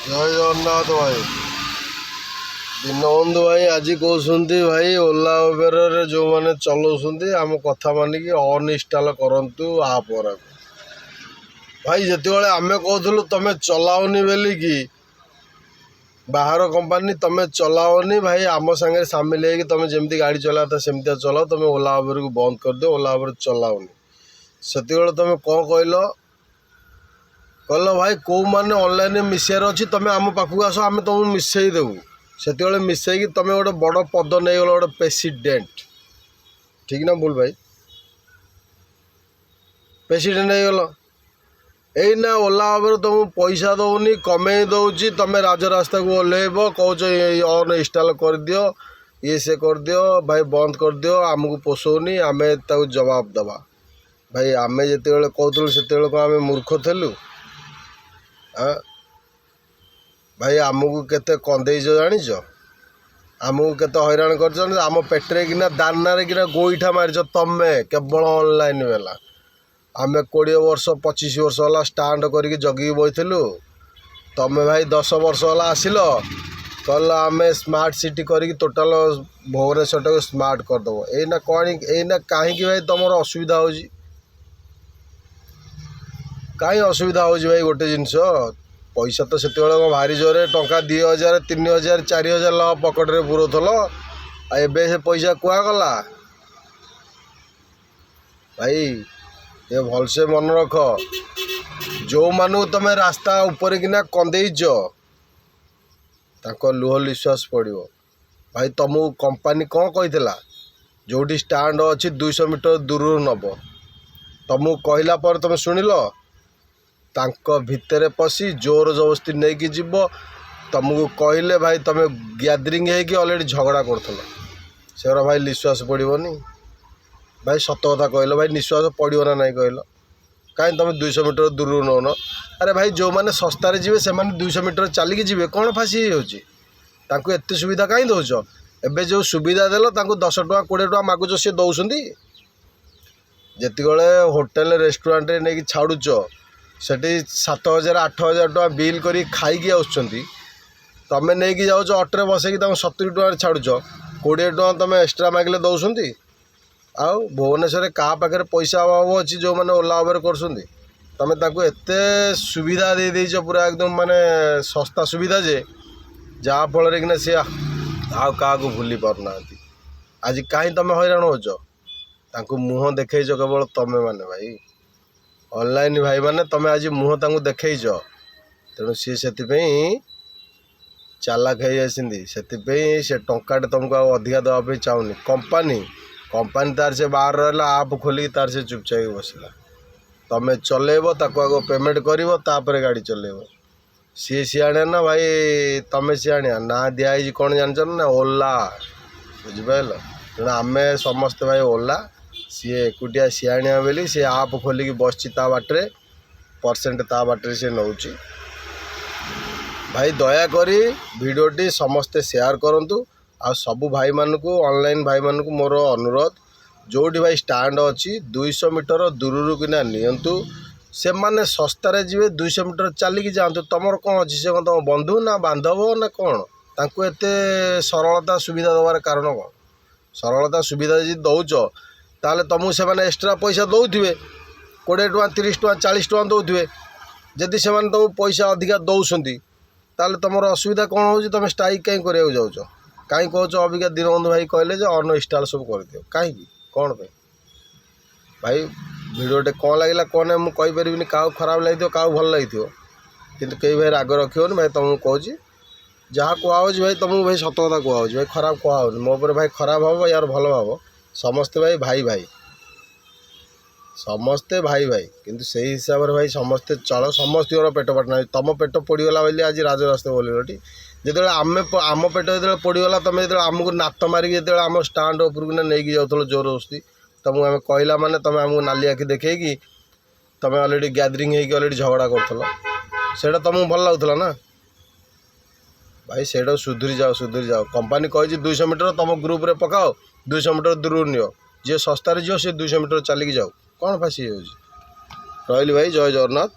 ଜୟ ଜଗନ୍ନାଥ ଭାଇ। ଦୀନବନ୍ଧୁ ଭାଇ ଆଜି କହୁଛନ୍ତି ଭାଇ ଓଲା ଉବେରରେ ଯେଉଁମାନେ ଚଲାଉଛନ୍ତି ଆମ କଥା ମାନିକି ଅନଇନଷ୍ଟଲ୍ କରନ୍ତୁ ଆପ୍ ଗୁରାକୁ। ଭାଇ ଯେତେବେଳେ ଆମେ କହୁଥିଲୁ ତମେ ଚଲାଅନି ବୋଲିକି ବାହାର କମ୍ପାନୀ ତମେ ଚଲାଅନି ଭାଇ, ଆମ ସାଙ୍ଗରେ ସାମିଲ ହେଇକି ତମେ ଯେମିତି ଗାଡ଼ି ଚଲାଅ ସେମିତିଆ ଚଲାଅ, ତମେ ଓଲା ଉବେରକୁ ବନ୍ଦ କରିଦିଅ, ଓଲା ଉବେର ଚଲାଅନି। ସେତେବେଳେ ତମେ କ'ଣ କହିଲ ଭାଇ କେଉଁମାନେ ଅନଲାଇନ୍ରେ ମିଶିବାର ଅଛି ତମେ ଆମ ପାଖକୁ ଆସ, ଆମେ ତୁମକୁ ମିଶାଇ ଦେବୁ। ସେତେବେଳେ ମିଶାଇକି ତମେ ଗୋଟେ ବଡ଼ ପଦ ନେଇଗଲ, ଗୋଟେ ପ୍ରେସିଡେଣ୍ଟ। ଠିକ୍ ନା ଭୁଲ ଭାଇ? ପ୍ରେସିଡେଣ୍ଟ ହେଇଗଲ। ଏଇନା ଓଲା ଉବେର ତୁମକୁ ପଇସା ଦେଉନି, କମେଇ ଦେଉଛି, ତମେ ରାଜରାସ୍ତାକୁ ଓହ୍ଲେଇବ, କହୁଛ ଅନଇନଷ୍ଟଲ୍ କରିଦିଅ, ଇଏ ସେ କରିଦିଅ, ଭାଇ ବନ୍ଦ କରିଦିଅ, ଆମକୁ ପୋଷଉନି, ଆମେ ତାକୁ ଜବାବ ଦେବା। ଭାଇ ଆମେ ଯେତେବେଳେ କହୁଥିଲୁ ସେତେବେଳେ କ'ଣ ଆମେ ମୂର୍ଖ ଥିଲୁ? ଭାଇ ଆମକୁ କେତେ କନ୍ଦେଇଛ ଜାଣିଛ? ଆମକୁ କେତେ ହଇରାଣ କରିଛ? ଆମ ପେଟରେ କିନା ଦାନାରେ କିନା ଗୋଇଠା ମାରିଛ ତମେ, କେବଳ ଅନଲାଇନ୍ ବେଲା। ଆମେ 20 ବର୍ଷ 25 ବର୍ଷ ହେଲା ଷ୍ଟାଣ୍ଡ କରିକି ଜଗିକି ବଇଥିଲୁ। ତମେ ଭାଇ 10 ବର୍ଷ ହେଲା ଆସିଲ, କହିଲ ଆମେ ସ୍ମାର୍ଟ ସିଟି କରିକି ଟୋଟାଲ ଭୁବନେଶ୍ୱରଟାକୁ ସ୍ମାର୍ଟ କରିଦେବ। ଏଇନା କାହିଁକି ଭାଇ ତମର ଅସୁବିଧା ହେଉଛି? କାହିଁ ଅସୁବିଧା ହେଉଛି ଭାଇ? ଗୋଟେ ଜିନିଷ, ପଇସା ତ ସେତେବେଳେ କ'ଣ ଭାରି ଜୋରେ ଟଙ୍କା 2000 3000 4000 ଲ ପକେଟରେ ପୁରଉଥିଲ, ଆଉ ଏବେ ସେ ପଇସା କୁଆଗଲା? ଭାଇ ଏ ଭଲସେ ମନେ ରଖ, ଯେଉଁମାନଙ୍କୁ ତମେ ରାସ୍ତା ଉପରେ କିନା କନ୍ଦେଇଛ ତାଙ୍କ ଲୁହ ନିଶ୍ୱାସ ପଡ଼ିବ। ଭାଇ ତମକୁ କମ୍ପାନୀ କ'ଣ କହିଥିଲା? ଯେଉଁଠି ଷ୍ଟାଣ୍ଡ ଅଛି 200 ମିଟର ଦୂରରୁ ନେବ। ତମକୁ କହିଲା ପରେ ତମେ ଶୁଣିଲ? ତାଙ୍କ ଭିତରେ ପଶି ଜୋର ଜବରଦସ୍ତି ନେଇକି ଯିବ। ତମକୁ କହିଲେ ଭାଇ ତମେ ଗ୍ୟାଦରିଂ ହେଇକି ଅଲରେଡ଼ି ଝଗଡ଼ା କରୁଥିଲ। ସେଗୁଡ଼ା ଭାଇ ନିଶ୍ୱାସ ପଡ଼ିବନି? ଭାଇ ସତ କଥା କହିଲ, ଭାଇ ନିଶ୍ୱାସ ପଡ଼ିବ ନା ନାହିଁ କହିଲ? କାହିଁ ତମେ 200 ମିଟର ଦୂରରୁ ନେଉନ? ଆରେ ଭାଇ ଯେଉଁମାନେ ଶସ୍ତାରେ ଯିବେ ସେମାନେ 200 ମିଟର ଚାଲିକି ଯିବେ, କ'ଣ ଫାସି ହେଇଯାଉଛି? ତାଙ୍କୁ ଏତେ ସୁବିଧା କାହିଁ ଦେଉଛ? ଏବେ ଯେଉଁ ସୁବିଧା ଦେଲ ତାଙ୍କୁ 10 ଟଙ୍କା 20 ଟଙ୍କା ମାଗୁଛ, ସିଏ ଦେଉଛନ୍ତି? ଯେତେବେଳେ ହୋଟେଲ ରେଷ୍ଟୁରାଣ୍ଟରେ ନେଇକି ଛାଡ଼ୁଛ ସେଠି 7000 8000 ଟଙ୍କା ବିଲ୍ କରି ଖାଇକି ଆସୁଛନ୍ତି, ତମେ ନେଇକି ଯାଉଛ ଅଟୋରେ ବସେଇକି ତାଙ୍କୁ 70 ଟଙ୍କାରେ ଛାଡ଼ୁଛ, 20 ଟଙ୍କା ତମେ ଏକ୍ସଟ୍ରା ମାଗିଲେ ଦେଉଛନ୍ତି? ଆଉ ଭୁବନେଶ୍ୱରରେ କାହା ପାଖରେ ପଇସା ଅଭାବ ଅଛି ଯେଉଁମାନେ ଓଲା ଉବେର କରୁଛନ୍ତି? ତମେ ତାଙ୍କୁ ଏତେ ସୁବିଧା ଦେଇଛ, ପୁରା ଏକଦମ ମାନେ ଶସ୍ତା ସୁବିଧା ଯେ ଯାହାଫଳରେ କିନା ସିଏ ଆଉ କାହାକୁ ଭୁଲି ପାରୁନାହାନ୍ତି। ଆଜି କାହିଁ ତମେ ହଇରାଣ ହେଉଛ? ତାଙ୍କୁ ମୁହଁ ଦେଖେଇଛ କେବଳ ତମେ ମାନେ ଭାଇ ଅନଲାଇନ୍ ଭାଇମାନେ, ତମେ ଆଜି ମୁହଁ ତାଙ୍କୁ ଦେଖେଇଛ। ତେଣୁ ସିଏ ସେଥିପାଇଁ ଚାଲାକ ହେଇଯାଇଛନ୍ତି। ସେଥିପାଇଁ ସେ ଟଙ୍କାଟେ ତୁମକୁ ଆଉ ଅଧିକା ଦେବା ପାଇଁ ଚାହୁଁନି। କମ୍ପାନୀ ତାର ସେ ବାହାର ରହିଲା, ଆପ୍ ଖୋଲିକି ତାର ସେ ଚୁପଚାପ ବସିଲା। ତମେ ଚଲେଇବ, ତାକୁ ଆଗ ପେମେଣ୍ଟ କରିବ, ତାପରେ ଗାଡ଼ି ଚଲେଇବ। ସିଏ ସିଆଣିଆ ନା ଭାଇ ତମେ ସିଆଣିଆ? ନାଁ ଦିଆହେଇଛି କ'ଣ ଜାଣିଛ ନା? ଓଲା। ବୁଝିପାରିଲ? ତେଣୁ ଆମେ ସମସ୍ତେ ଭାଇ ଓଲା। ସିଏ ଏକୁଟିଆ ସିଆଣିଆ ବୋଲି ସିଏ ଆପ୍ ଖୋଲିକି ବସିଛି ତା ବାଟରେ, ପରସେଣ୍ଟ ତା ବାଟରେ ସିଏ ନେଉଛି। ଭାଇ ଦୟାକରି ଭିଡ଼ିଓଟି ସମସ୍ତେ ସେୟାର କରନ୍ତୁ। ଆଉ ସବୁ ଭାଇମାନଙ୍କୁ, ଅନଲାଇନ୍ ଭାଇମାନଙ୍କୁ ମୋର ଅନୁରୋଧ, ଯେଉଁଠି ଭାଇ ଷ୍ଟାଣ୍ଡ ଅଛି 200 ମିଟର ଦୂରରୁ କିନା ନିଅନ୍ତୁ। ସେମାନେ ଶସ୍ତାରେ ଯିବେ, 200 ମିଟର ଚାଲିକି ଯାଆନ୍ତୁ। ତମର କ'ଣ ଅଛି? ସେ କ'ଣ ତମ ବନ୍ଧୁ ନା ବାନ୍ଧବ ନା କ'ଣ? ତାଙ୍କୁ ଏତେ ସରଳତା ସୁବିଧା ଦେବାର କାରଣ କ'ଣ? ସରଳତା ସୁବିଧା ଯଦି ଦେଉଛ ତାହେଲେ ତମକୁ ସେମାନେ ଏକ୍ସଟ୍ରା ପଇସା ଦେଉଥିବେ, 20 ଟଙ୍କା 30 ଟଙ୍କା 40 ଟଙ୍କା ଦେଉଥିବେ। ଯଦି ସେମାନେ ତମକୁ ପଇସା ଅଧିକା ଦେଉଛନ୍ତି ତାହେଲେ ତମର ଅସୁବିଧା କ'ଣ ହେଉଛି? ତମେ ଷ୍ଟ୍ରାଇକ୍ କାହିଁ କରିବାକୁ ଯାଉଛ? କାହିଁ କହୁଛ ଅବିକା ଦୀନବନ୍ଧୁ ଭାଇ କହିଲେ ଯେ ଅନଇନଷ୍ଟଲ୍ ସବୁ କରିଦିଅ? କାହିଁକି? କ'ଣ ପାଇଁ? ଭାଇ ଭିଡ଼ିଓଟେ କ'ଣ ଲାଗିଲା କ'ଣ ନାହିଁ ମୁଁ କହିପାରିବିନି। କାହାକୁ ଖରାପ ଲାଗିଥିବ, କାହାକୁ ଭଲ ଲାଗିଥିବ, କିନ୍ତୁ କେହି ଭାଇ ରାଗ ରଖିବନି। ଭାଇ ତମକୁ କହୁଛି, ଯାହା କୁହାହେଉଛି ଭାଇ ତମକୁ ଭାଇ ସତ କଥା କୁହାହେଉଛି, ଭାଇ ଖରାପ କୁହାହେଉନି। ମୋ ଉପରେ ଭାଇ ଖରାପ ହେବ ୟାର ଭଲ ହେବ, ସମସ୍ତେ ଭାଇ ସମସ୍ତେ ଭାଇ କିନ୍ତୁ ସେଇ ହିସାବରେ ଭାଇ ସମସ୍ତେ ଚଳ। ସମସ୍ତଙ୍କର ପେଟ ପାଟନା। ତମ ପେଟ ପୋଡ଼ିଗଲା ବୋଲି ଆଜି ରାଜରାସ୍ତା ବୋଲିଲଟି। ଯେତେବେଳେ ଆମ ପେଟ ଯେତେବେଳେ ପୋଡ଼ିଗଲା, ତମେ ଯେତେବେଳେ ଆମକୁ ନାତ ମାରିକି ଯେତେବେଳେ ଆମ ଷ୍ଟାଣ୍ଡ ଉପରକୁ ନେଇକି ଯାଉଥିଲ ଜୋରଦସ୍ତି, ତମକୁ ଆମେ କହିଲା ମାନେ ତମେ ଆମକୁ ନାଲି ଆଖି ଦେଖେଇକି ତମେ ଅଲରେଡ଼ି ଗ୍ୟାଦରିଂ ହେଇକି ଅଲରେଡ଼ି ଝଗଡ଼ା କରୁଥିଲ। ସେଇଟା ତମକୁ ଭଲ ଲାଗୁଥିଲା ନା ଭାଇ? ସେଇଟା ସୁଧୁରି ଯାଅ। କମ୍ପାନୀ କହିଛି 200 ମିଟର ତମ ଗ୍ରୁପ୍ରେ ପକାଅ, 200 ମିଟର ଦୂରରୁ ନିଅ। ଯିଏ ଶସ୍ତାରେ ଯିବ ସେ 200 ମିଟର ଚାଲିକି ଯାଉ, କ'ଣ ଫାସି ଯାଉଛି? ରହିଲି ଭାଇ, ଜୟ ଜଗନ୍ନାଥ।